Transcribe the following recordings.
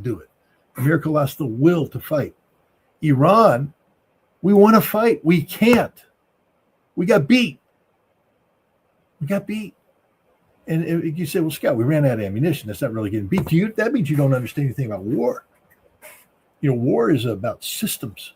do it. America lost the will to fight. Iran, we want to fight. We can't. We got beat. And you say, well, Scott, we ran out of ammunition. That's not really getting beat. To you, that means you don't understand anything about war. War is about systems.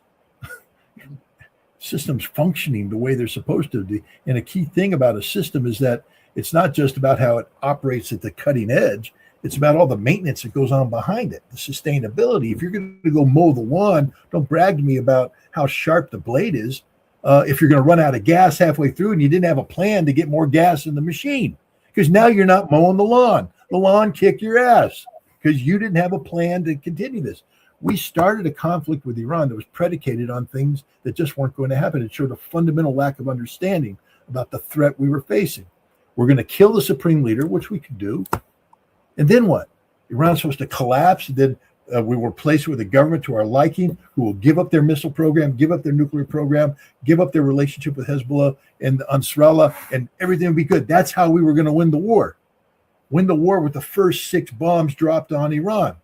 Systems functioning the way they're supposed to be. And a key thing about a system is that it's not just about how it operates at the cutting edge. It's about all the maintenance that goes on behind it, the sustainability. If you're going to go mow the lawn, don't brag to me about how sharp the blade is. If you're going to run out of gas halfway through and you didn't have a plan to get more gas in the machine, because now you're not mowing the lawn. The lawn kicked your ass because you didn't have a plan to continue this. We started a conflict with Iran that was predicated on things that just weren't going to happen. It showed a fundamental lack of understanding about the threat we were facing. We're going to kill the supreme leader, which we could do. And then what? Iran's supposed to collapse. Then we were placed with a government to our liking who will give up their missile program, give up their nuclear program, give up their relationship with Hezbollah and Ansarallah, and everything will be good. That's how we were going to win the war. Win the war with the first 6 bombs dropped on Iran.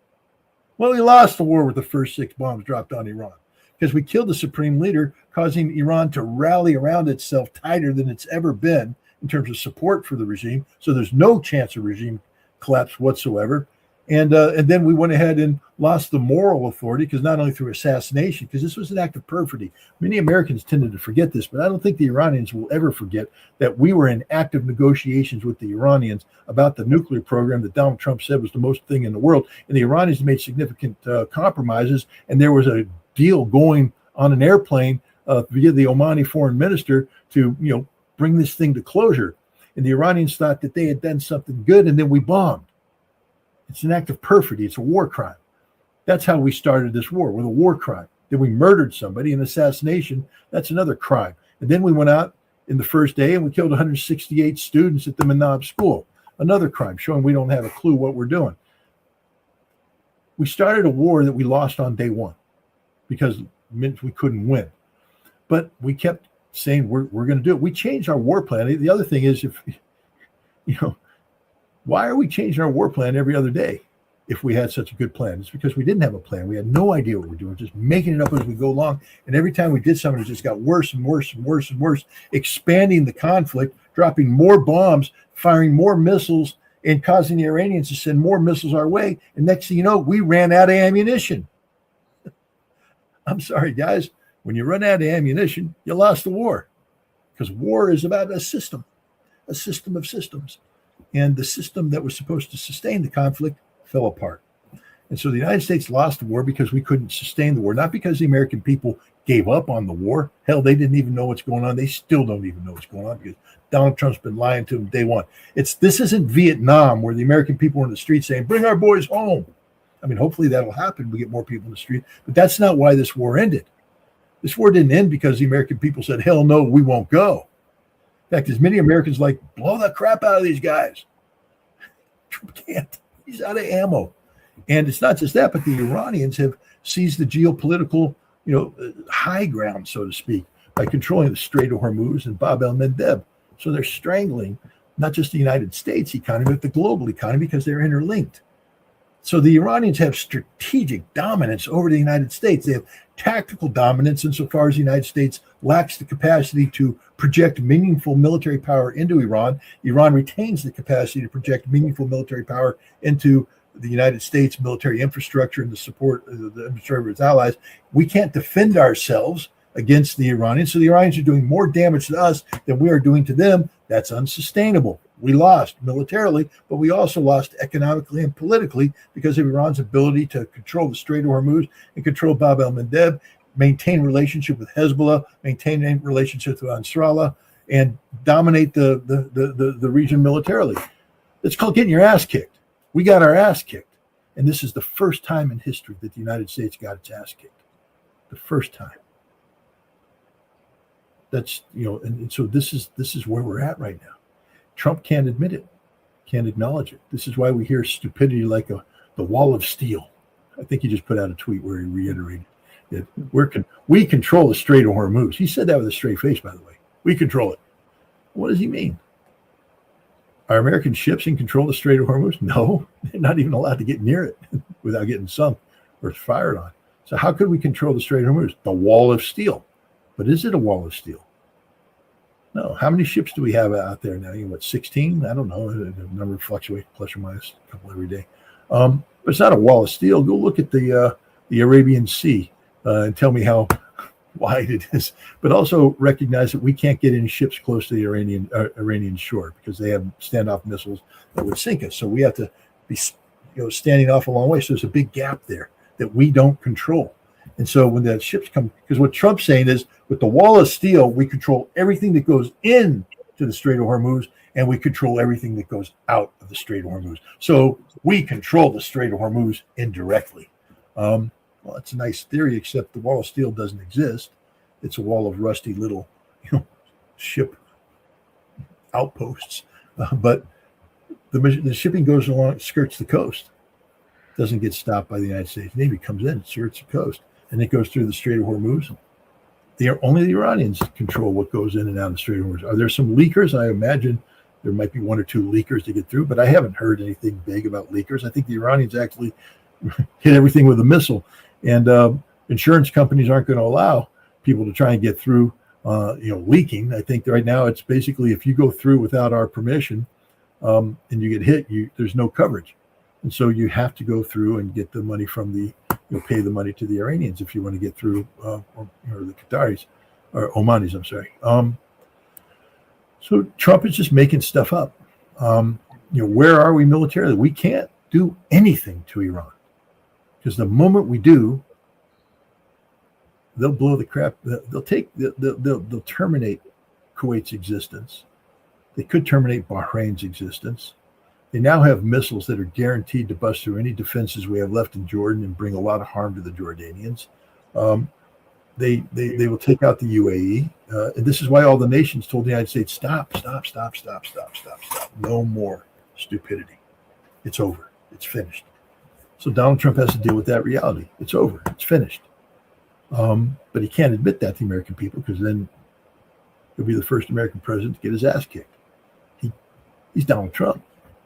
Well, we lost the war with the first 6 bombs dropped on Iran because we killed the supreme leader, causing Iran to rally around itself tighter than it's ever been in terms of support for the regime. So there's no chance of regime collapse whatsoever. And then we went ahead and lost the moral authority because not only through assassination, because this was an act of perfidy. Many Americans tended to forget this, but I don't think the Iranians will ever forget that we were in active negotiations with the Iranians about the nuclear program that Donald Trump said was the most thing in the world. And the Iranians made significant compromises, and there was a deal going on an airplane via the Omani foreign minister to bring this thing to closure. And the Iranians thought that they had done something good, and then we bombed. It's an act of perfidy. It's a war crime. That's how we started this war, with a war crime. Then we murdered somebody, an assassination. That's another crime. And then we went out in the first day and we killed 168 students at the Manab school. Another crime, showing we don't have a clue what we're doing. We started a war that we lost on day one because it meant we couldn't win. But we kept saying we're going to do it. We changed our war plan. The other thing is, why are we changing our war plan every other day if we had such a good plan? It's because we didn't have a plan. We had no idea what we were doing, just making it up as we go along. And every time we did something, it just got worse and worse and worse and worse, expanding the conflict, dropping more bombs, firing more missiles, and causing the Iranians to send more missiles our way. And next thing you know, we ran out of ammunition. I'm sorry, guys. When you run out of ammunition, you lost the war, because war is about a system of systems. And the system that was supposed to sustain the conflict fell apart. And so the United States lost the war because we couldn't sustain the war, not because the American people gave up on the war. Hell, they didn't even know what's going on. They still don't even know what's going on because Donald Trump's been lying to them day one. This isn't Vietnam where the American people were in the street saying, bring our boys home. I mean, hopefully that'll happen. We get more people in the street. But that's not why this war ended. This war didn't end because the American people said, hell no, we won't go. In fact, as many Americans like, blow the crap out of these guys. Trump can't. He's out of ammo. And it's not just that, but the Iranians have seized the geopolitical, high ground, so to speak, by controlling the Strait of Hormuz and Bab el-Mandeb. So they're strangling not just the United States economy, but the global economy because they're interlinked. So the Iranians have strategic dominance over the United States. They have tactical dominance insofar as the United States lacks the capacity to project meaningful military power into Iran. Iran retains the capacity to project meaningful military power into the United States military infrastructure and the support of the infrastructure of its allies. We can't defend ourselves against the Iranians. So the Iranians are doing more damage to us than we are doing to them. That's unsustainable. We lost militarily, but we also lost economically and politically because of Iran's ability to control the Strait of Hormuz and control Bab el-Mandeb, maintain relationship with Hezbollah, maintain relationships with Ansarallah, and dominate the region militarily. It's called getting your ass kicked. We got our ass kicked. And this is the first time in history that the United States got its ass kicked. The first time. That's, and so this is where we're at right now. Trump can't admit it, can't acknowledge it. This is why we hear stupidity like the wall of steel. I think he just put out a tweet where he reiterated that we control the Strait of Hormuz. He said that with a straight face, by the way. We control it. What does he mean? Are American ships in control of the Strait of Hormuz? No, they're not even allowed to get near it without getting sunk or fired on. So how could we control the Strait of Hormuz? The wall of steel. But is it a wall of steel? No. How many ships do we have out there now? 16? I don't know. The number fluctuates plus or minus a couple every day. But it's not a wall of steel. Go look at the Arabian Sea and tell me how wide it is. But also recognize that we can't get any ships close to the Iranian shore because they have standoff missiles that would sink us. So we have to be standing off a long way. So there's a big gap there that we don't control. And so when the ships come, because what Trump's saying is with the wall of steel, we control everything that goes in to the Strait of Hormuz, and we control everything that goes out of the Strait of Hormuz. So we control the Strait of Hormuz indirectly. Well, that's a nice theory, except the wall of steel doesn't exist. It's a wall of rusty little, ship outposts. But the shipping goes along, skirts the coast, doesn't get stopped by the United States Navy. Comes in, skirts the coast, and it goes through the Strait of Hormuz. Only the Iranians control what goes in and out of the Strait of Hormuz. Are there some leakers? I imagine there might be one or two leakers to get through, but I haven't heard anything big about leakers. I think the Iranians actually hit everything with a missile, and insurance companies aren't going to allow people to try and get through, leaking. I think right now it's basically if you go through without our permission and you get hit, there's no coverage. And so you have to go through and get the money from pay the money to the Iranians if you want to get through, or the Qataris, or Omanis, I'm sorry. So Trump is just making stuff up. Where are we militarily? We can't do anything to Iran because the moment we do, they'll blow the crap. They'll terminate Kuwait's existence. They could terminate Bahrain's existence. They now have missiles that are guaranteed to bust through any defenses we have left in Jordan and bring a lot of harm to the Jordanians. They will take out the UAE. And this is why all the nations told the United States, stop. No more stupidity. It's over. It's finished. So Donald Trump has to deal with that reality. It's over. It's finished. But he can't admit that to the American people because then he'll be the first American president to get his ass kicked. He's Donald Trump.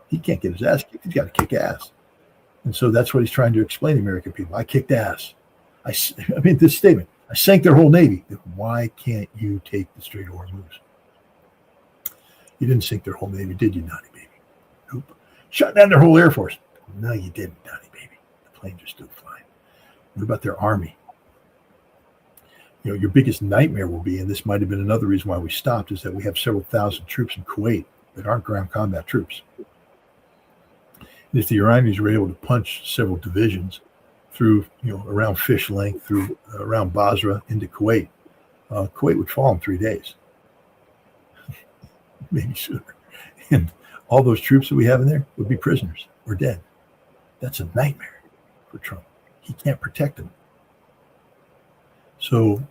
He can't get his ass kicked. He's got to kick ass. And so that's what he's trying to explain to the American people. I kicked ass. This statement, I sank their whole Navy. Why can't you take the Strait of Hormuz? You didn't sink their whole Navy, did you, naughty baby? Nope. Shut down their whole Air Force. No, you didn't, naughty baby. The planes are still flying. What about their army? Your biggest nightmare will be, and this might have been another reason why we stopped, is that we have several thousand troops in Kuwait that aren't ground combat troops. And if the Iranians were able to punch several divisions through, around fish length, through around Basra into Kuwait, Kuwait would fall in 3 days, maybe sooner. And all those troops that we have in there would be prisoners or dead. That's a nightmare for Trump. He can't protect them. So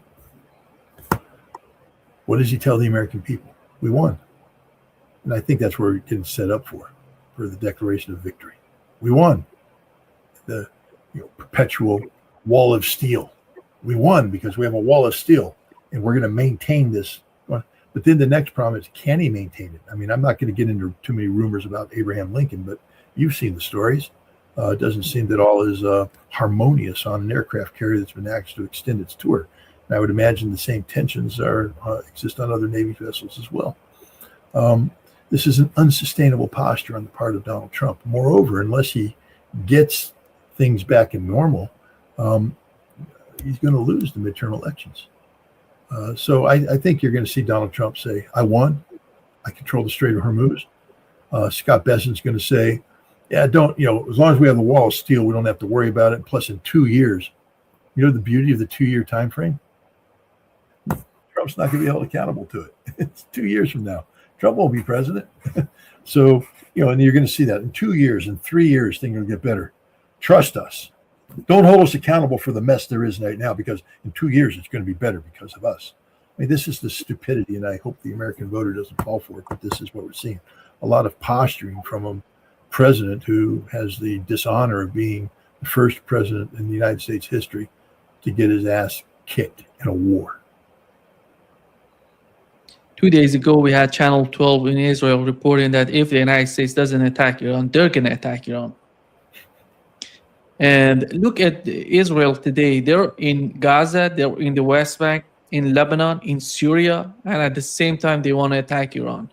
what does he tell the American people? We won. And I think that's where we're getting set up for the Declaration of Victory. We won. The perpetual wall of steel. We won because we have a wall of steel, and we're going to maintain this. But then the next problem is, can he maintain it? I'm not going to get into too many rumors about Abraham Lincoln, but you've seen the stories. It doesn't seem that all is harmonious on an aircraft carrier that's been asked to extend its tour. And I would imagine the same tensions exist on other Navy vessels as well. This is an unsustainable posture on the part of Donald Trump. Moreover, unless he gets things back in normal, he's going to lose the midterm elections. So I think you're going to see Donald Trump say, I won. I control the Strait of Hormuz. Scott Bessent's going to say, yeah, as long as we have the wall of steel, we don't have to worry about it. Plus, in 2 years, the beauty of the 2-year time frame? Trump's not going to be held accountable to it. It's 2 years from now. Trump won't be president. So, and you're going to see that in 2 years, in 3 years, things will get better. Trust us. Don't hold us accountable for the mess there is right now, because in 2 years, it's going to be better because of us. This is the stupidity, and I hope the American voter doesn't fall for it, but this is what we're seeing. A lot of posturing from a president who has the dishonor of being the first president in the United States history to get his ass kicked in a war. 2 days ago, we had Channel 12 in Israel reporting that if the United States doesn't attack Iran, they're going to attack Iran. And look at Israel today. They're in Gaza, they're in the West Bank, in Lebanon, in Syria, and at the same time, they want to attack Iran.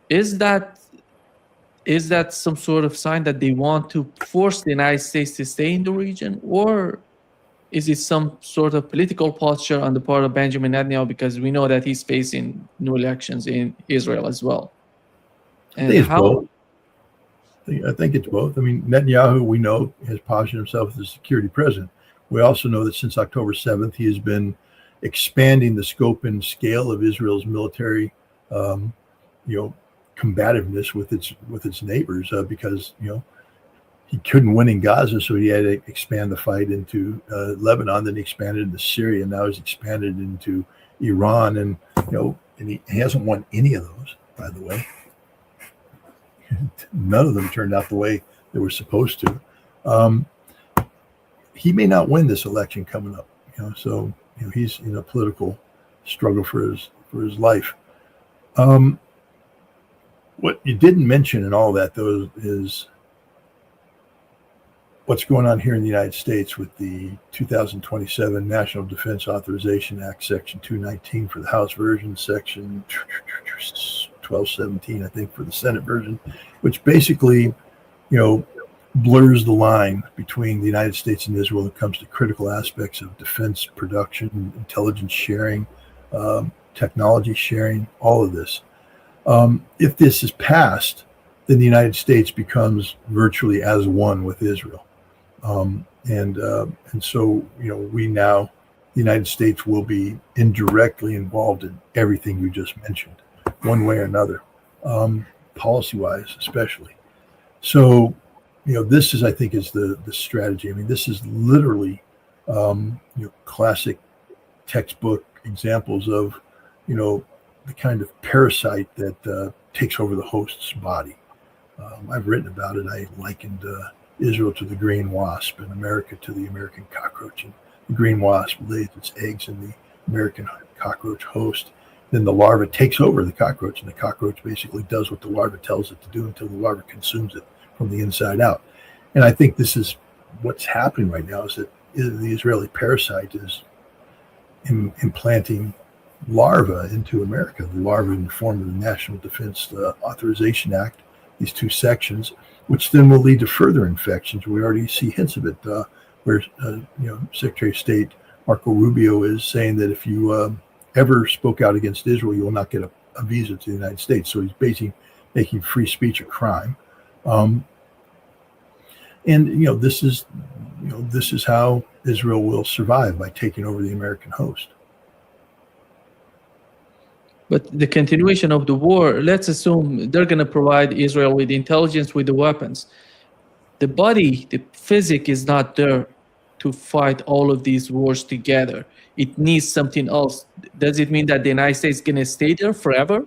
Is that some sort of sign that they want to force the United States to stay in the region, or is it some sort of political posture on the part of Benjamin Netanyahu, because we know that he's facing new elections in Israel as well? And I think it's both. I think it's both. I mean, Netanyahu, we know, has positioned himself as a security president. We also know that since October 7th, he has been expanding the scope and scale of Israel's military, combativeness with its neighbors, because he couldn't win in Gaza, so he had to expand the fight into Lebanon. Then he expanded into Syria. Now he's expanded into Iran, and and he hasn't won any of those, by the way. None of them turned out the way they were supposed to. He may not win this election coming up, so he's in a political struggle for his life. What you didn't mention in all that, though, is what's going on here in the United States with the 2027 National Defense Authorization Act, Section 219 for the House version, Section 1217, I think, for the Senate version, which basically, blurs the line between the United States and Israel when it comes to critical aspects of defense production, intelligence sharing, technology sharing, all of this. If this is passed, then the United States becomes virtually as one with Israel. And so, we now, the United States will be indirectly involved in everything you just mentioned, one way or another, policy-wise especially. So, this is, I think, is the strategy. I mean, this is literally, classic textbook examples of, the kind of parasite that takes over the host's body. I've written about it. I likened Israel to the green wasp and America to the American cockroach. And the green wasp lays its eggs in the American cockroach host. Then the larva takes over the cockroach, and the cockroach basically does what the larva tells it to do until the larva consumes it from the inside out. And I think this is what's happening right now, is that the Israeli parasite is implanting larvae into America, the larvae in the form of the National Defense Authorization Act, these two sections, which then will lead to further infections. We already see hints of it, where Secretary of State Marco Rubio is saying that if you ever spoke out against Israel, you will not get a visa to the United States. So he's basically making free speech a crime. And this is how Israel will survive, by taking over the American host. But the continuation of the war, let's assume they're going to provide Israel with intelligence, with the weapons. The body, the physic is not there to fight all of these wars together. It needs something else. Does it mean that the United States is going to stay there forever?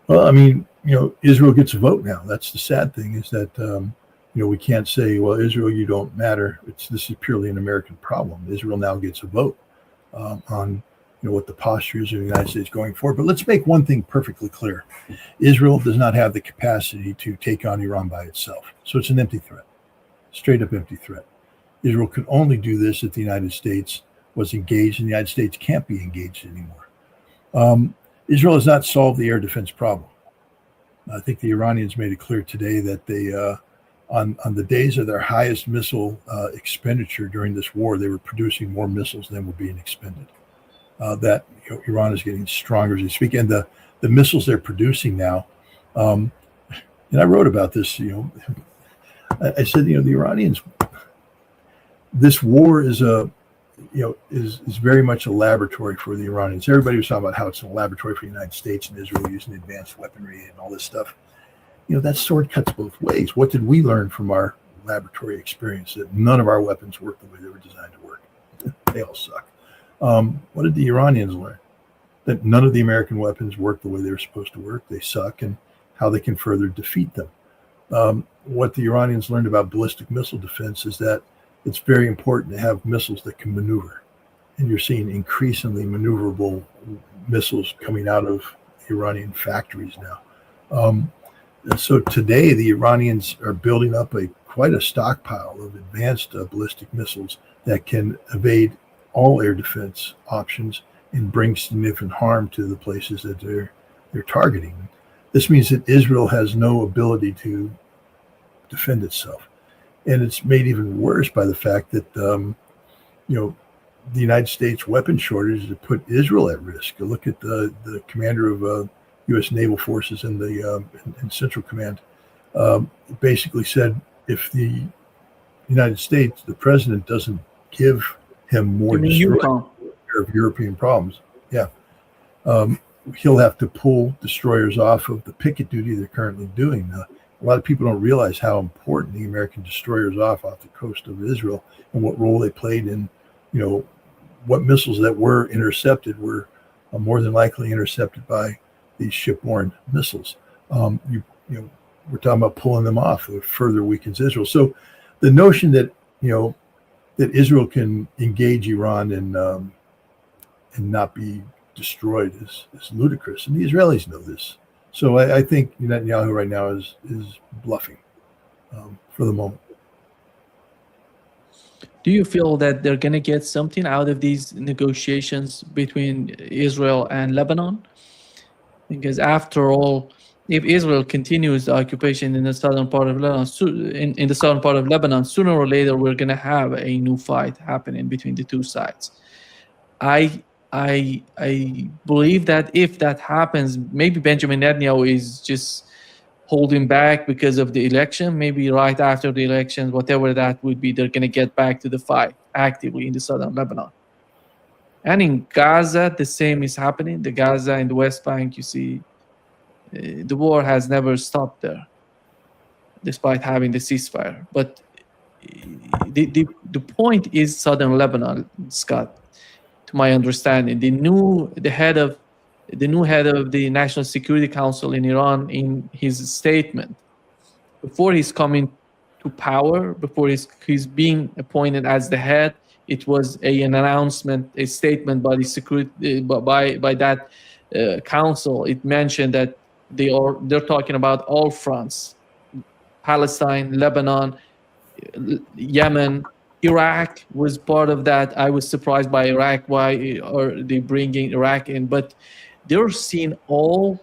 Well, I mean, Israel gets a vote now. That's the sad thing, is that, we can't say, well, Israel, you don't matter. This is purely an American problem. Israel now gets a vote on what the posture is of the United States going forward. But let's make one thing perfectly clear. Israel does not have the capacity to take on Iran by itself. So it's an empty threat, straight up empty threat. Israel could only do this if the United States was engaged, and the United States can't be engaged anymore. Israel has not solved the air defense problem. I think the Iranians made it clear today that they, on the days of their highest missile expenditure during this war, they were producing more missiles than were being expended. That Iran is getting stronger as we speak, and the missiles they're producing now. And I wrote about this. I said, the Iranians. This war is is very much a laboratory for the Iranians. Everybody was talking about how it's a laboratory for the United States and Israel using advanced weaponry and all this stuff. That sword cuts both ways. What did we learn from our laboratory experience? That none of our weapons work the way they were designed to work. They all suck. What did the Iranians learn? That none of the American weapons work the way they were supposed to work. They suck, and how they can further defeat them. What the Iranians learned about ballistic missile defense is that it's very important to have missiles that can maneuver. and you're seeing increasingly maneuverable missiles coming out of Iranian factories now. And so today, the Iranians are building up quite a stockpile of advanced ballistic missiles that can evade all air defense options and bring significant harm to the places that they're targeting. This means that Israel has no ability to defend itself, and it's made even worse by the fact that the United States weapon shortage has put Israel at risk. Look at the commander of U.S. naval forces in the in Central Command. Basically said if the United States, the president, doesn't give him more destroyers of European problems, he'll have to pull destroyers off of the picket duty they're currently doing. A lot of people don't realize how important the American destroyers off the coast of Israel and what role they played in, what missiles that were intercepted were more than likely intercepted by these shipborne missiles. We're talking about pulling them off. It further weakens Israel. So the notion that that Israel can engage Iran and not be destroyed is ludicrous, and the Israelis know this. So I think Netanyahu right now is bluffing for the moment. Do you feel that they're going to get something out of these negotiations between Israel and Lebanon? Because after all, if Israel continues the occupation in the southern part of Lebanon, in the southern part of Lebanon, sooner or later we're going to have a new fight happening between the two sides. I believe that if that happens, maybe Benjamin Netanyahu is just holding back because of the election. Maybe right after the elections, whatever that would be, they're going to get back to the fight actively in the southern Lebanon. And in Gaza, the same is happening. The Gaza and the West Bank, you see, the war has never stopped there, despite having the ceasefire. But the point is southern Lebanon, Scott. To my understanding, the new head of the National Security Council in Iran, in his statement before he's coming to power, before he's being appointed as the head, it was an announcement, a statement by the security by that council. It mentioned that they're talking about all fronts: Palestine, Lebanon, Yemen. Iraq was part of that. I was surprised by Iraq. Why are they bringing Iraq in? But they're seeing all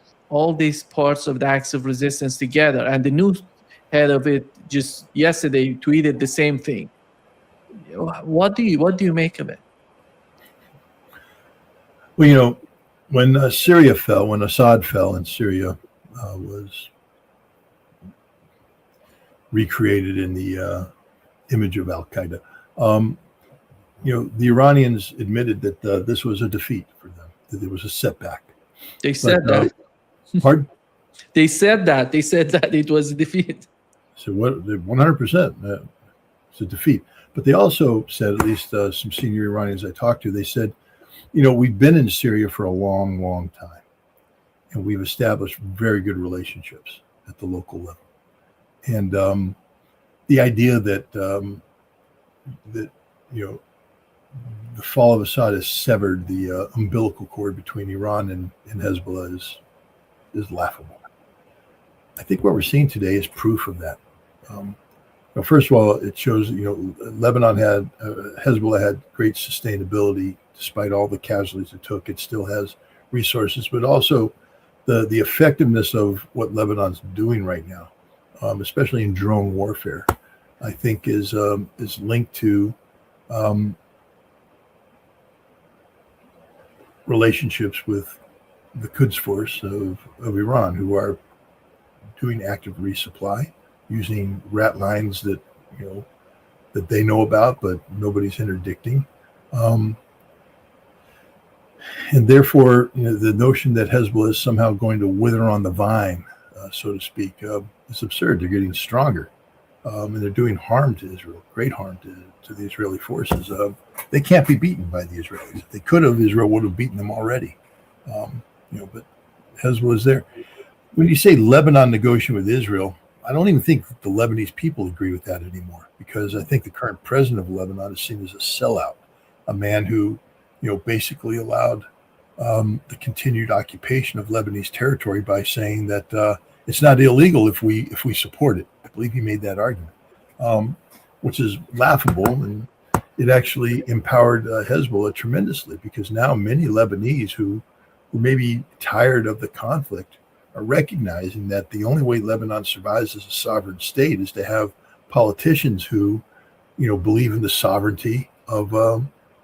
these parts of the acts of resistance together. And the new head of it just yesterday tweeted the same thing. What do you make of it? Well, when Syria fell, when Assad fell, and Syria was recreated in the image of Al Qaeda. The Iranians admitted that this was a defeat for them, that there was a setback. They said that. Pardon? They said that it was a defeat. So what? 100%. It's a defeat. But they also said, at least some senior Iranians I talked to, they said, we've been in Syria for a long, long time, and we've established very good relationships at the local level. And the idea that the fall of Assad has severed the umbilical cord between Iran and Hezbollah is laughable. I think what we're seeing today is proof of that. First of all, it shows Lebanon Hezbollah had great sustainability despite all the casualties it took. It still has resources, but also the effectiveness of what Lebanon's doing right now, especially in drone warfare, I think is linked to relationships with the Quds Force of Iran, who are doing active resupply, using rat lines that they know about, but nobody's interdicting. And therefore, the notion that Hezbollah is somehow going to wither on the vine, so to speak, is absurd. They're getting stronger. And they're doing harm to Israel, great harm to the Israeli forces. They can't be beaten by the Israelis. If they could have, Israel would have beaten them already. But Hezbollah is there. When you say Lebanon negotiating with Israel, I don't even think the Lebanese people agree with that anymore, because I think the current president of Lebanon is seen as a sellout, a man who basically allowed the continued occupation of Lebanese territory by saying that it's not illegal if we support it. I believe he made that argument, which is laughable, and it actually empowered Hezbollah tremendously, because now many Lebanese who may be tired of the conflict are recognizing that the only way Lebanon survives as a sovereign state is to have politicians who, believe in the sovereignty of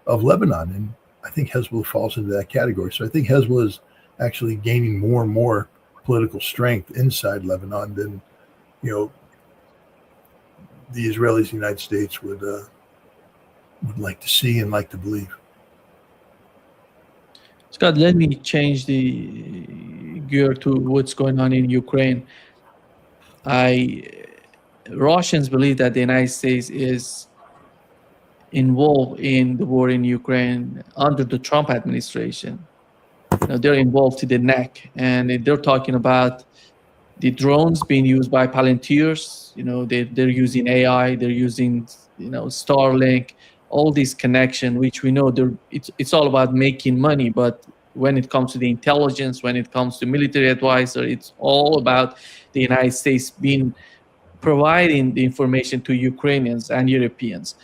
Lebanon. And I think Hezbollah falls into that category. So I think Hezbollah is actually gaining more and more political strength inside Lebanon than, the Israelis and the United States would like to see and like to believe. Scott, let me change the gear to what's going on in Ukraine. Russians believe that the United States is involved in the war in Ukraine under the Trump administration. They're involved to the neck, and they're talking about the drones being used by Palantirs. They're using AI, they're using Starlink, all these connection, which we know it's all about making money. But when it comes to the intelligence, when it comes to military advisor, it's all about the United States providing the information to Ukrainians and Europeans.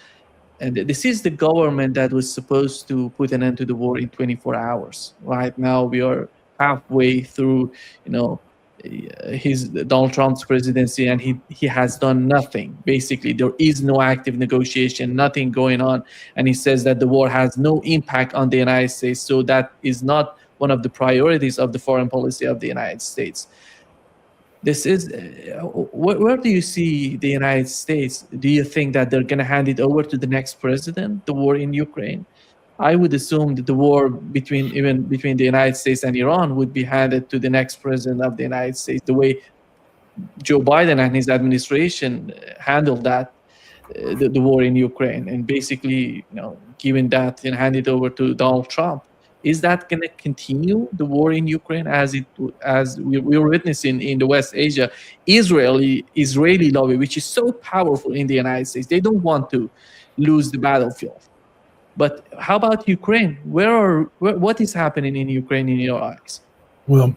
And this is the government that was supposed to put an end to the war in 24 hours. Right now, we are halfway through, Donald Trump's presidency, and he has done nothing. Basically, there is no active negotiation, nothing going on. And he says that the war has no impact on the United States. So that is not one of the priorities of the foreign policy of the United States. This is, where do you see the United States? Do you think that they're going to hand it over to the next president, the war in Ukraine? I would assume that the war between the United States and Iran would be handed to the next president of the United States, the way Joe Biden and his administration handled that, the war in Ukraine, and basically, giving that and hand it over to Donald Trump. Is that going to continue, the war in Ukraine, as we're witnessing in the West Asia? Israeli lobby, which is so powerful in the United States, they don't want to lose the battlefield. But how about Ukraine? What is happening in Ukraine in your eyes? Well,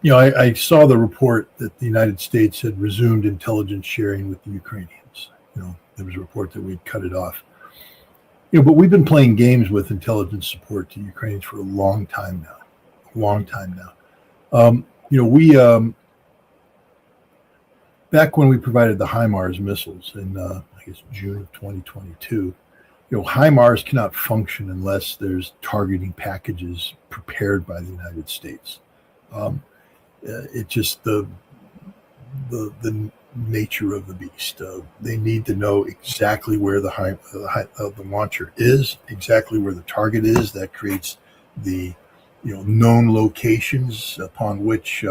I saw the report that the United States had resumed intelligence sharing with the Ukrainians. There was a report that we'd cut it off. But we've been playing games with intelligence support to Ukrainians for a long time now. We back when we provided the HIMARS missiles in June of 2022, HIMARS cannot function unless there's targeting packages prepared by the United States. It's just the nature of the beast. They need to know exactly where the launcher is, exactly where the target is. That creates the known locations upon which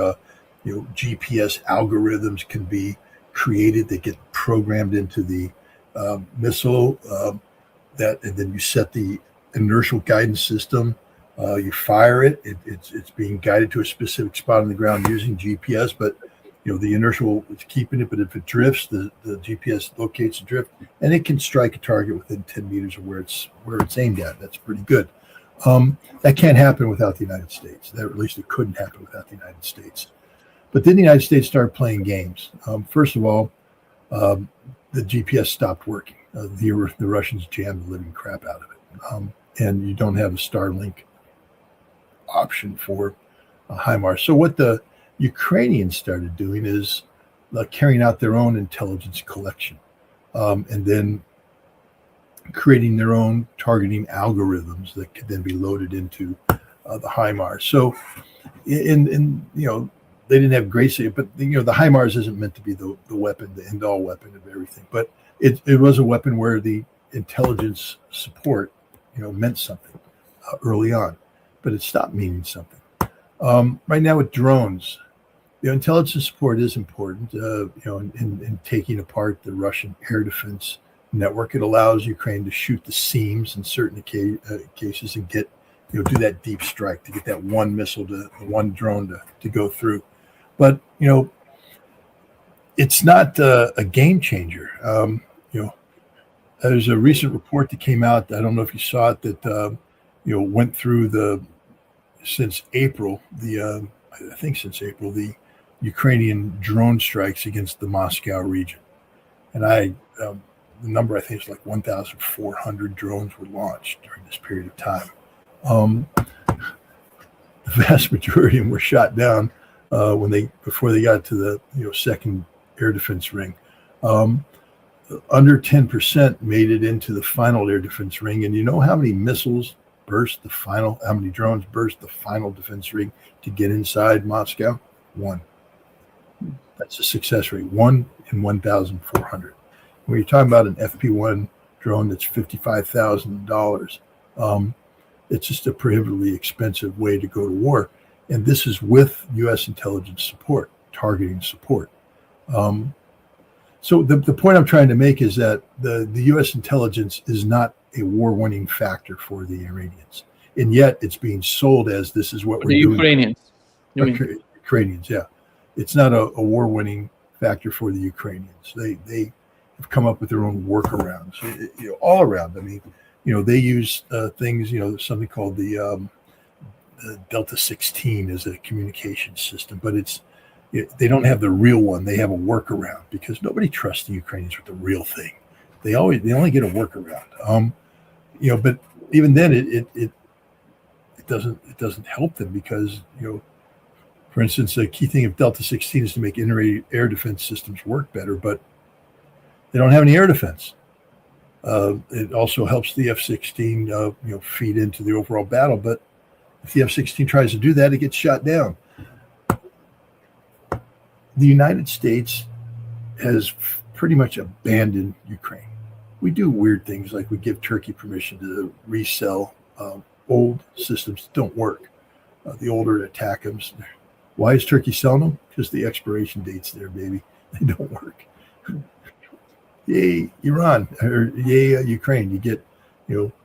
GPS algorithms can be created. They get programmed into the missile, and then you set the inertial guidance system. You fire it. It's being guided to a specific spot on the ground using GPS, but the inertial is keeping it. But if it drifts, the GPS locates the drift, and it can strike a target within 10 meters of where it's aimed at. That's pretty good. That can't happen without the United States. That, at least it couldn't happen without the United States. But then the United States started playing games. First of all, the GPS stopped working. The Russians jammed the living crap out of it. And you don't have a Starlink option for HIMARS. So what the Ukrainians started doing is carrying out their own intelligence collection, and then creating their own targeting algorithms that could then be loaded into the HIMARS. So they didn't have great safety, but the HIMARS isn't meant to be the weapon, the end-all weapon of everything. But it was a weapon where the intelligence support, meant something early on, but it stopped meaning something. Right now with drones, intelligence support is important. In taking apart the Russian air defense network, it allows Ukraine to shoot the seams in certain cases and get, do that deep strike, to get that one missile one drone to go through. But it's not a game changer. There's a recent report that came out. I don't know if you saw it. That went through since April. I think since April, the Ukrainian drone strikes against the Moscow region, and the number I think is like 1,400 drones were launched during this period of time. The vast majority of them were shot down before they got to the second air defense ring. Under 10% made it into the final air defense ring, and you know how many missiles how many drones burst the final defense ring to get inside Moscow? 1. That's a success rate. 1 in 1,400. When you're talking about an FP1 drone that's $55,000, it's just a prohibitively expensive way to go to war. And this is with U.S. intelligence support, targeting support. So the point I'm trying to make is that the U.S. intelligence is not a war-winning factor for the Iranians. And yet it's being sold as this is what we're doing. Ukrainians. Ukrainians, yeah. It's not a war-winning factor for the Ukrainians. They have come up with their own workarounds, all around. I mean, they use things, something called the Delta 16 as a communication system, but they don't have the real one. They have a workaround because nobody trusts the Ukrainians with the real thing. They only get a workaround. But even then it doesn't help them because, for instance, the key thing of Delta 16 is to make air defense systems work better, but they don't have any air defense. It also helps the F-16, feed into the overall battle. But if the F-16 tries to do that, it gets shot down. The United States has pretty much abandoned Ukraine. We do weird things like we give Turkey permission to resell old systems that don't work. The older ATACMS. Why is Turkey selling them? Because the expiration date's there, baby. They don't work. Yay, Iran, or yay, Ukraine. You get,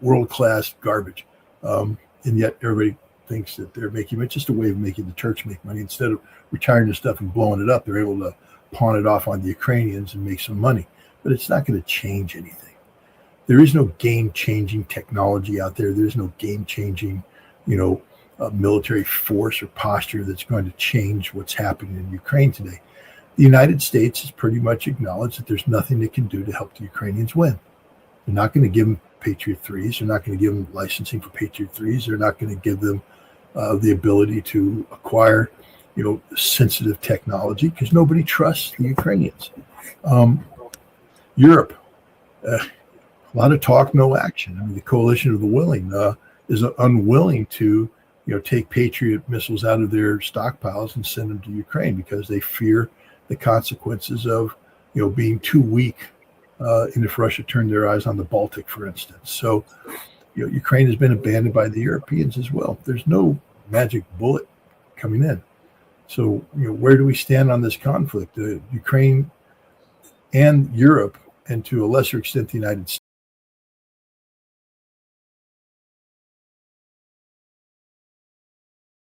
world-class garbage. And yet everybody thinks that they're making it just a way of making the Turks make money. Instead of retiring the stuff and blowing it up, they're able to pawn it off on the Ukrainians and make some money. But it's not going to change anything. There is no game-changing technology out there. There's no game-changing, military force or posture that's going to change what's happening in Ukraine today. The United States has pretty much acknowledged that there's nothing it can do to help the Ukrainians win. They're not going to give them Patriot 3s. They're not going to give them licensing for Patriot 3s. They're not going to give them the ability to acquire, sensitive technology because nobody trusts the Ukrainians. Europe, a lot of talk, no action. I mean, the coalition of the willing is unwilling to, take Patriot missiles out of their stockpiles and send them to Ukraine because they fear the consequences of, being too weak. And if Russia turned their eyes on the Baltic, for instance. So, Ukraine has been abandoned by the Europeans as well. There's no magic bullet coming in. So, where do we stand on this conflict? Ukraine and Europe, and to a lesser extent, the United States,